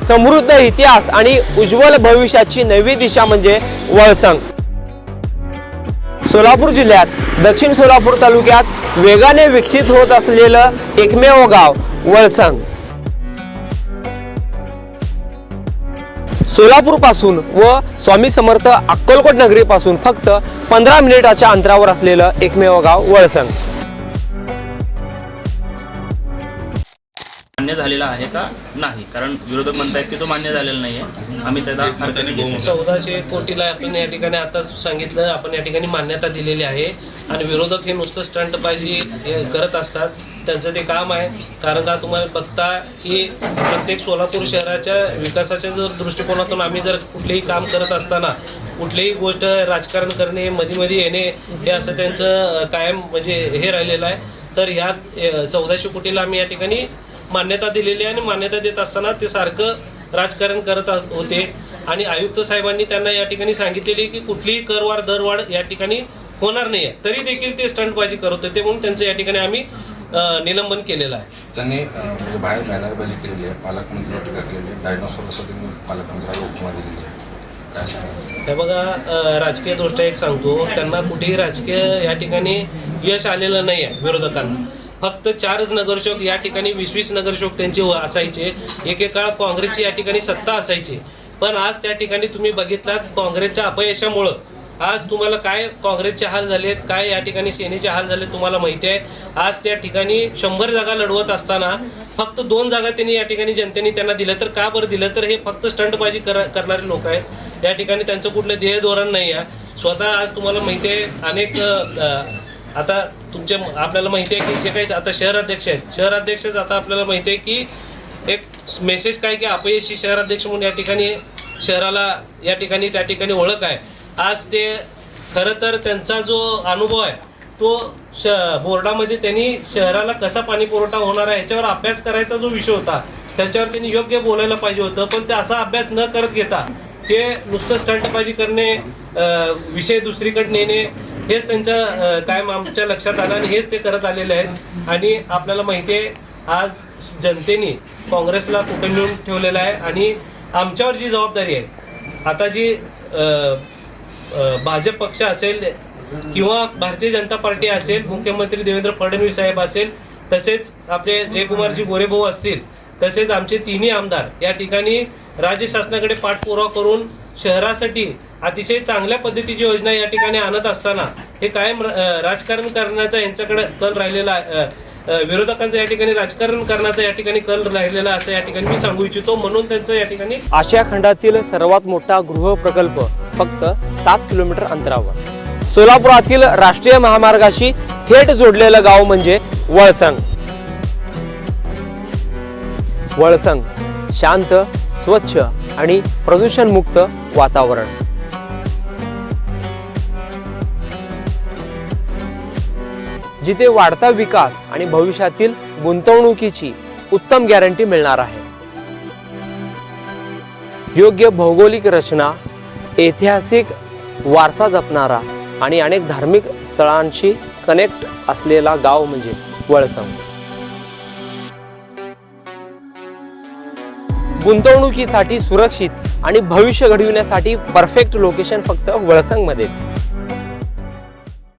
समृद्ध इतिहास आणि उज्ज्वल भविष्याची नवी दिशा म्हणजे वळसंग। सोलापूर जिल्ह्यात दक्षिण सोलापूर तालुक्यात वेगाने विकसित होत असलेलं एकमेव गाव वळसंग। सोलापूर पासून व स्वामी समर्थ अक्कलकोट नगरी पासून फक्त 15 मिनिटाच्या अंतरावर असलेलं एकमेव गाव वळसंग। मान्य झालेला आहे का नाही, कारण विरोधक म्हणतात की तो मान्य झालेला नाही आहे। आम्ही त्याला हरकत घेऊ। 1400 कोटीला आपण या ठिकाणी आताच सांगितलं, आपण या ठिकाणी मान्यता दिलेली आहे आणि विरोधक हे नुसतं स्टंटबाजी करत असतात, त्यांचं ते काम आहे। कारण का तुम्हाला बघता की प्रत्येक सोलापूर शहराच्या विकासाच्या जर दृष्टिकोनातून आम्ही जर कुठलेही काम करत असताना कुठलीही गोष्ट राजकारण करणे, मध्ये येणे हे असं त्यांचं कायम म्हणजे हे राहिलेलं आहे। तर ह्यात 1400 कोटीला आम्ही या ठिकाणी मान्यता दिलेली आहे आणि मान्यता देत असताना ते सारखं राजकारण करत होते आणि आयुक्त साहेबांनी त्यांना या ठिकाणी सांगितलेली की कुठलीही करवाढ दरवाढ या ठिकाणी होणार नाही आहे, तरी देखील ते स्टंटबाजी करत होते, म्हणून त्यांचं या ठिकाणी आम्ही निलंबन केलेलं आहे। त्यांनी म्हणजे बाहेर बॅनरबाजी केलेली आहे, पालकमंत्र्यांवर टीका केलेली आहे, डायनोसॉर असं त्यांनी पालकमंत्र्याला उपमा दिलेली आहे। काय सांगा हे बघा, राजकीय दृष्ट्या एक सांगतो, त्यांना कुठेही राजकीय या ठिकाणी यश आलेलं नाही आहे विरोधकांना। फक्त 4च नगरसेवक या ठिकाणी 20-20 नगरसेवक त्यांचे असायचे, एकेकाळ काँग्रेसची या ठिकाणी सत्ता असायची, पण आज त्या ठिकाणी तुम्ही बघितलात काँग्रेसच्या अपयशामुळं आज तुम्हाला काय काँग्रेसचे हाल झालेत, काय या ठिकाणी सेनेचे हाल झाले तुम्हाला माहिती आहे। आज त्या ठिकाणी 100 जागा लढवत असताना फक्त 2 जागा त्यांनी या ठिकाणी जनतेने त्यांना दिल्या, तर का बरं दिलं, तर हे फक्त स्टंटबाजी करणारे लोक आहेत। या ठिकाणी त्यांचं कुठलं ध्येय धोरण नाही आहे। स्वतः आज तुम्हाला माहिती आहे अनेक आता आपल्याला माहिती आहे की जे काही आता शहराध्यक्ष आहेत, शहराध्यक्षच आता आपल्याला माहिती आहे की एक मेसेज काय की अपयशी शहराध्यक्ष म्हणून या ठिकाणी शहराला या ठिकाणी त्या ठिकाणी ओळख आहे। आज ते खरं तर त्यांचा जो अनुभव आहे तो बोर्डामध्ये त्यांनी शहराला कसा पाणी पुरवठा होणार आहे याच्यावर अभ्यास करायचा जो विषय होता त्याच्यावर त्यांनी योग्य बोलायला पाहिजे होतं, पण ते असा अभ्यास न करत घेता ते नुसतं स्टंटबाजी करणे, विषय दुसरीकडे नेणे हेच त्यांचं कायम आमच्या लक्षात आलं आणि हेच ते करत आलेले आहेत। आणि आपल्याला माहिती आहे आज जनतेने काँग्रेसला कुठे नेऊन ठेवलेलं आहे आणि आमच्यावर जी जबाबदारी आहे, आता जी भाजप पक्ष असेल किंवा भारतीय जनता पार्टी असेल, मुख्यमंत्री देवेंद्र फडणवीस साहेब असेल, तसेच आपले जयकुमारजी गोरेभाऊ असतील, तसेच आमचे तिन्ही आमदार या ठिकाणी राज्य शासनाकडे पाठपुरावा करून शहरासाठी अतिशय चांगल्या पद्धतीची योजना या ठिकाणी आणत असताना हे कायम राजकारण करण्याचा यांच्याकडे कल राहिलेला आहे, विरोधकांचं या ठिकाणी राजकारण करण्याचा या ठिकाणी कल राहिलेला असं या ठिकाणी मी सांगू इच्छितो। म्हणून त्यांचं या ठिकाणी आशिया खंडातील सर्वात मोठा गृह प्रकल्प फक्त 7 किलोमीटर अंतरावर सोलापुरातील राष्ट्रीय महामार्गाशी थेट जोडलेलं गाव म्हणजे वळसंग। वळसंग शांत, स्वच्छ आणि प्रदूषणमुक्त वातावरण। जिथे वाढता विकास आणि भविष्यातील गुंतवणुकीची उत्तम गॅरंटी मिळणार आहे। योग्य भौगोलिक रचना, ऐतिहासिक वारसा जपणारा आणि अनेक धार्मिक स्थळांशी कनेक्ट असलेला गाव म्हणजे वळसंग। गुंतवणुकीसाठी सुरक्षित आणि भविष्य घडविण्यासाठी परफेक्ट लोकेशन फक्त वळसंग मध्येच।